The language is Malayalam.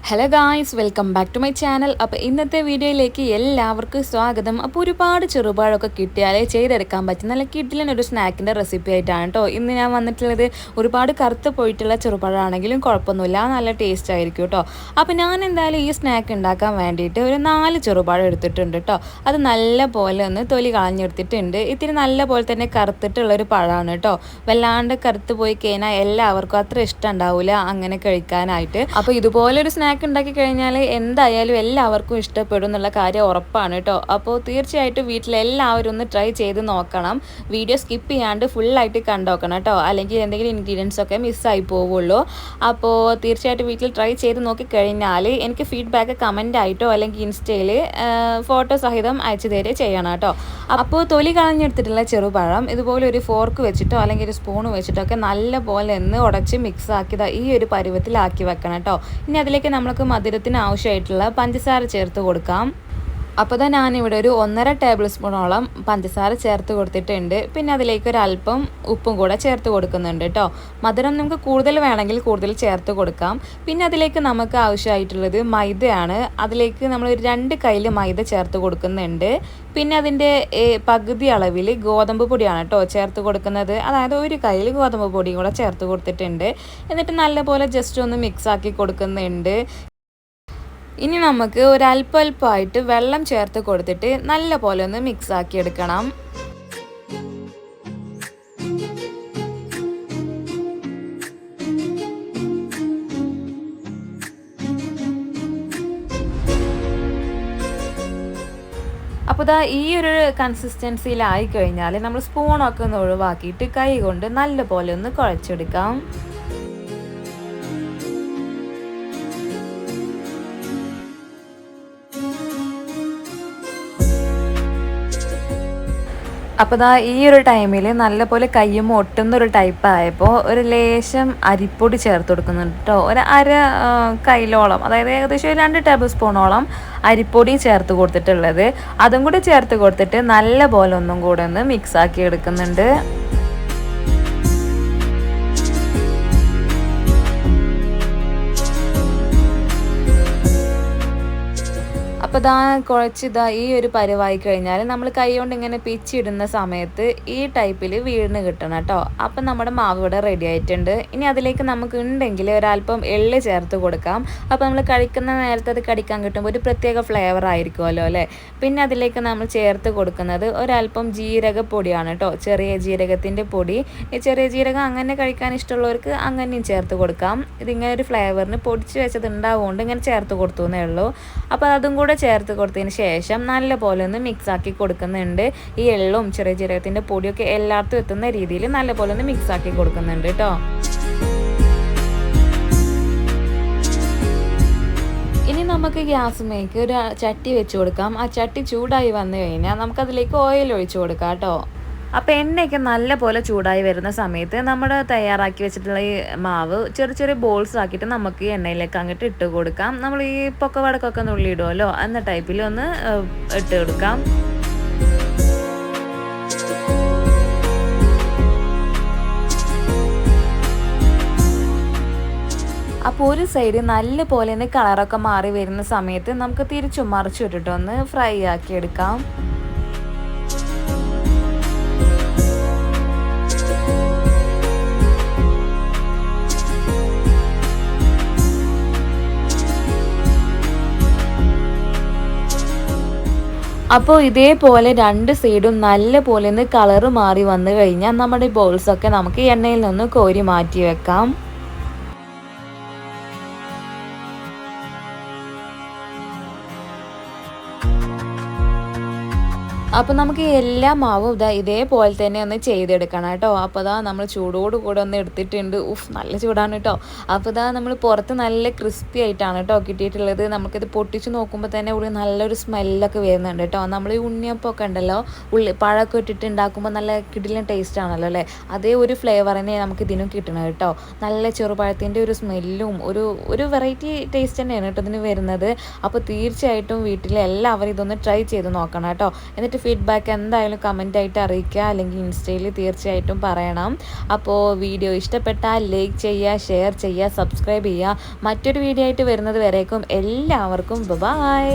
Hello guys, welcome back to my channel. അപ്പോൾ ഇന്നത്തെ വീഡിയോയിലേക്ക് എല്ലാവർക്കും സ്വാഗതം. അപ്പോൾ ഒരുപാട് ചെറുപഴമൊക്കെ കിട്ടിയാലേ ചെയ്തെടുക്കാൻ പറ്റും നല്ല കിഡിലൊരു സ്നാക്കിൻ്റെ റെസിപ്പി ആയിട്ടാണ് കേട്ടോ ഇന്ന് ഞാൻ വന്നിട്ടുള്ളത്. ഒരുപാട് കറുത്ത് പോയിട്ടുള്ള ചെറുപഴമാണെങ്കിലും കുഴപ്പമൊന്നുമില്ല, നല്ല ടേസ്റ്റ് ആയിരിക്കും കേട്ടോ. അപ്പോൾ ഞാൻ എന്തായാലും ഈ സ്നാക്ക് ഉണ്ടാക്കാൻ വേണ്ടിയിട്ട് ഒരു 4 ചെറുപഴം എടുത്തിട്ടുണ്ട് കേട്ടോ. അത് നല്ല പോലെ ഒന്ന് തൊലി കളഞ്ഞെടുത്തിട്ടുണ്ട്. ഇത്തിരി നല്ല പോലെ തന്നെ കറുത്തിട്ടുള്ളൊരു പഴമാണ് കേട്ടോ. വല്ലാണ്ട് കറുത്ത് പോയി കഴിഞ്ഞാൽ എല്ലാവർക്കും അത്ര ഇഷ്ടം ഉണ്ടാവില്ല അങ്ങനെ കഴിക്കാനായിട്ട്. അപ്പോൾ ഇതുപോലൊരു സ്നാക്ക് ഉണ്ടാക്കി കഴിഞ്ഞാൽ എന്തായാലും എല്ലാവർക്കും ഇഷ്ടപ്പെടും എന്നുള്ള കാര്യം ഉറപ്പാണ് കേട്ടോ. അപ്പോൾ തീർച്ചയായിട്ടും വീട്ടിലെല്ലാവരും ഒന്ന് ട്രൈ ചെയ്ത് നോക്കണം. വീഡിയോ സ്കിപ്പ് ചെയ്യാണ്ട് ഫുള്ളായിട്ട് കണ്ടോക്കണം കേട്ടോ, അല്ലെങ്കിൽ എന്തെങ്കിലും ഇൻഗ്രീഡിയൻസ് ഒക്കെ മിസ്സായി പോവുള്ളൂ. അപ്പോൾ തീർച്ചയായിട്ടും വീട്ടിൽ ട്രൈ ചെയ്ത് നോക്കിക്കഴിഞ്ഞാൽ എനിക്ക് ഫീഡ്ബാക്ക് കമൻ്റ് ആയിട്ടോ അല്ലെങ്കിൽ ഇൻസ്റ്റയിൽ ഫോട്ടോ സഹിതം അയച്ചു തരിക ചെയ്യണം കേട്ടോ. അപ്പോൾ തൊലി കളഞ്ഞെടുത്തിട്ടുള്ള ചെറുപഴം ഇതുപോലെ ഒരു ഫോർക്ക് വെച്ചിട്ടോ അല്ലെങ്കിൽ ഒരു സ്പൂൺ വെച്ചിട്ടോ ഒക്കെ നല്ല പോലെ ഒന്ന് ഉടച്ച് മിക്സ് ആക്കിയതാ ഈ ഒരു പരുവത്തിലാക്കി വെക്കണം കേട്ടോ. ഇനി അതിലേക്ക് നമുക്ക് മധുരത്തിന് ആവശ്യമായിട്ടുള്ള പഞ്ചസാര ചേർത്ത് കൊടുക്കാം. അപ്പോൾ തന്നെ ഞാനിവിടെ ഒരു 1.5 ടേബിൾ സ്പൂണോളം പഞ്ചസാര ചേർത്ത് കൊടുത്തിട്ടുണ്ട്. പിന്നെ അതിലേക്ക് ഒരല്പം ഉപ്പും കൂടെ ചേർത്ത് കൊടുക്കുന്നുണ്ട് കേട്ടോ. മധുരം നമുക്ക് കൂടുതൽ വേണമെങ്കിൽ കൂടുതൽ ചേർത്ത് കൊടുക്കാം. പിന്നെ അതിലേക്ക് നമുക്ക് ആവശ്യമായിട്ടുള്ളത് മൈദയാണ്. അതിലേക്ക് നമ്മൾ 2 കയ്യിൽ മൈദ ചേർത്ത് കൊടുക്കുന്നുണ്ട്. പിന്നെ അതിൻ്റെ പകുതി അളവിൽ ഗോതമ്പ് പൊടിയാണ് കേട്ടോ ചേർത്ത് കൊടുക്കുന്നത്. അതായത് 1 കയ്യിൽ ഗോതമ്പ് പൊടിയും കൂടെ ചേർത്ത് കൊടുത്തിട്ടുണ്ട്. എന്നിട്ട് നല്ലപോലെ ജസ്റ്റ് ഒന്ന് മിക്സ് ആക്കി കൊടുക്കുന്നുണ്ട്. ഇനി നമുക്ക് ഒരല്പമായിട്ട് വെള്ളം ചേർത്ത് കൊടുത്തിട്ട് നല്ല പോലെ ഒന്ന് മിക്സ് ആക്കി എടുക്കണം. അപ്പോൾ ഈ ഒരു കൺസിസ്റ്റൻസിയിലായി കഴിഞ്ഞാൽ നമ്മൾ സ്പൂണൊക്കെ ഒന്ന് ഒഴിവാക്കിയിട്ട് കൈ കൊണ്ട് നല്ല പോലെ ഒന്ന് കുഴച്ചെടുക്കാം. അപ്പോൾ ഈ ഒരു ടൈമിൽ നല്ലപോലെ കയ്യും ഒട്ടുന്നൊരു ടൈപ്പ് ആയപ്പോൾ ഒരു ലേശം അരിപ്പൊടി ചേർത്ത് കൊടുക്കുന്നുണ്ട് കേട്ടോ. ഒരു അര കൈയിലോളം, അതായത് ഏകദേശം 2 ടേബിൾ സ്പൂണോളം അരിപ്പൊടി ചേർത്ത് കൊടുത്തിട്ടുള്ളത്. അതും കൂടി ചേർത്ത് കൊടുത്തിട്ട് നല്ല പോലെ ഒന്നും കൂടെ ഒന്ന് മിക്സ് ആക്കി എടുക്കുന്നുണ്ട്. അപ്പോൾ കുഴച്ച് ഈ ഒരു പരുവായി കഴിഞ്ഞാൽ നമ്മൾ കൈ കൊണ്ട് ഇങ്ങനെ പിച്ചിടുന്ന സമയത്ത് ഈ ടൈപ്പിൽ വീണ് കിട്ടണം കേട്ടോ. അപ്പം നമ്മുടെ മാവ് ഇവിടെ റെഡി ആയിട്ടുണ്ട്. ഇനി അതിലേക്ക് നമുക്ക് ഉണ്ടെങ്കിൽ ഒരല്പം എള്ള് ചേർത്ത് കൊടുക്കാം. അപ്പോൾ നമ്മൾ കഴിക്കുന്ന നേരത്തെ അത് കടിക്കാൻ കിട്ടുമ്പോൾ ഒരു പ്രത്യേക ഫ്ലേവർ ആയിരിക്കുമല്ലോ അല്ലേ. പിന്നെ അതിലേക്ക് നമ്മൾ ചേർത്ത് കൊടുക്കുന്നത് ഒരല്പം ജീരകപ്പൊടിയാണ് കേട്ടോ, ചെറിയ ജീരകത്തിൻ്റെ പൊടി. ഈ ചെറിയ ജീരകം അങ്ങനെ കഴിക്കാൻ ഇഷ്ടമുള്ളവർക്ക് അങ്ങനെയും ചേർത്ത് കൊടുക്കാം. ഇതിങ്ങനെ ഒരു ഫ്ലേവറിന് പൊടിച്ച് വെച്ചത് ഉണ്ടാവുകൊണ്ട് ഇങ്ങനെ ചേർത്ത് കൊടുത്തു എന്നേ ഉള്ളൂ. അപ്പോൾ അതും കൂടെ ചേർത്ത് കൊടുത്തതിന് ശേഷം നല്ല പോലെ ഒന്ന് മിക്സ് ആക്കി കൊടുക്കുന്നുണ്ട്. ഈ എള്ളും ചെറിയ ജീരകത്തിൻ്റെ പൊടിയൊക്കെ എല്ലായിടത്തും എത്തുന്ന രീതിയിൽ നല്ല പോലെ ഒന്ന് മിക്സ് ആക്കി കൊടുക്കുന്നുണ്ട് കേട്ടോ. ഇനി നമുക്ക് ഗ്യാസുമേക്ക് ഒരു ചട്ടി വെച്ച് കൊടുക്കാം. ആ ചട്ടി ചൂടായി വന്നു കഴിഞ്ഞാൽ നമുക്കതിലേക്ക് ഓയിൽ ഒഴിച്ച് കൊടുക്കാം കേട്ടോ. അപ്പോൾ എണ്ണയൊക്കെ നല്ല പോലെ ചൂടായി വരുന്ന സമയത്ത് നമ്മൾ തയ്യാറാക്കി വെച്ചിട്ടുള്ള ഈ മാവ് ചെറിയ ബോൾസ് ആക്കിയിട്ട് നമുക്ക് ഈ എണ്ണയിലേക്ക് അങ്ങോട്ട് ഇട്ട് കൊടുക്കാം. നമ്മൾ ഈ പൊക്ക വടക്കൊക്കെ നുള്ളിയിടുമല്ലോ എന്ന ടൈപ്പിൽ ഒന്ന് ഇട്ട് കൊടുക്കാം. അപ്പോൾ ഒരു സൈഡ് നല്ല പോലെ ഒന്ന് കളറൊക്കെ മാറി വരുന്ന സമയത്ത് നമുക്ക് തിരിച്ചും മറിച്ചിട്ടിട്ട് ഒന്ന് ഫ്രൈ ആക്കി എടുക്കാം. അപ്പോൾ ഇതേപോലെ 2 സൈഡും നല്ല പോലെ ഒന്ന് കളറ് മാറി വന്നു കഴിഞ്ഞാൽ നമ്മുടെ ബോൾസൊക്കെ നമുക്ക് എണ്ണയിൽ നിന്ന് കോരി മാറ്റി വെക്കാം. അപ്പോൾ നമുക്ക് എല്ലാ മാവും ഇതേപോലെ തന്നെ ഒന്ന് ചെയ്തെടുക്കണം കേട്ടോ. അപ്പോൾ നമ്മൾ ചൂടോട് കൂടെ ഒന്ന് എടുത്തിട്ടുണ്ട്. നല്ല ചൂടാണ് കേട്ടോ. അപ്പോൾ നമ്മൾ പുറത്ത് നല്ല ക്രിസ്പി ആയിട്ടാണ് കേട്ടോ കിട്ടിയിട്ടുള്ളത്. നമുക്കിത് പൊട്ടിച്ച് നോക്കുമ്പോൾ തന്നെ ഉള്ളിൽ നല്ലൊരു സ്മെല്ലൊക്കെ വരുന്നുണ്ട് കേട്ടോ. നമ്മൾ ഈ ഉണ്ണിയപ്പമൊക്കെ ഉണ്ടല്ലോ, പഴമൊക്കെ ഇട്ടിട്ട് ഉണ്ടാക്കുമ്പോൾ നല്ല കിടിലൻ ടേസ്റ്റ് ആണല്ലോ അല്ലേ. അതേ ഒരു ഫ്ലേവർ തന്നെ നമുക്ക് ഇതിനും കിട്ടണം കേട്ടോ. നല്ല ചെറുപഴത്തിൻ്റെ ഒരു സ്മെല്ലും ഒരു വെറൈറ്റി ടേസ്റ്റ് തന്നെയാണ് കേട്ടോ ഇതിന് വരുന്നത്. അപ്പോൾ തീർച്ചയായിട്ടും വീട്ടിൽ എല്ലാവരും ഇതൊന്ന് ട്രൈ ചെയ്ത് നോക്കണം കേട്ടോ. എന്നിട്ട് ഫീഡ്ബാക്ക് എന്തായാലും കമൻറ്റായിട്ട് അറിയിക്കുക, അല്ലെങ്കിൽ ഇൻസ്റ്റയിൽ തീർച്ചയായിട്ടും പറയണം. അപ്പോൾ വീഡിയോ ഇഷ്ടപ്പെട്ടാൽ ലൈക്ക് ചെയ്യുക, ഷെയർ ചെയ്യുക, സബ്സ്ക്രൈബ് ചെയ്യുക. മറ്റൊരു വീഡിയോ ആയിട്ട് വരുന്നത് വരേക്കും എല്ലാവർക്കും ബൈ.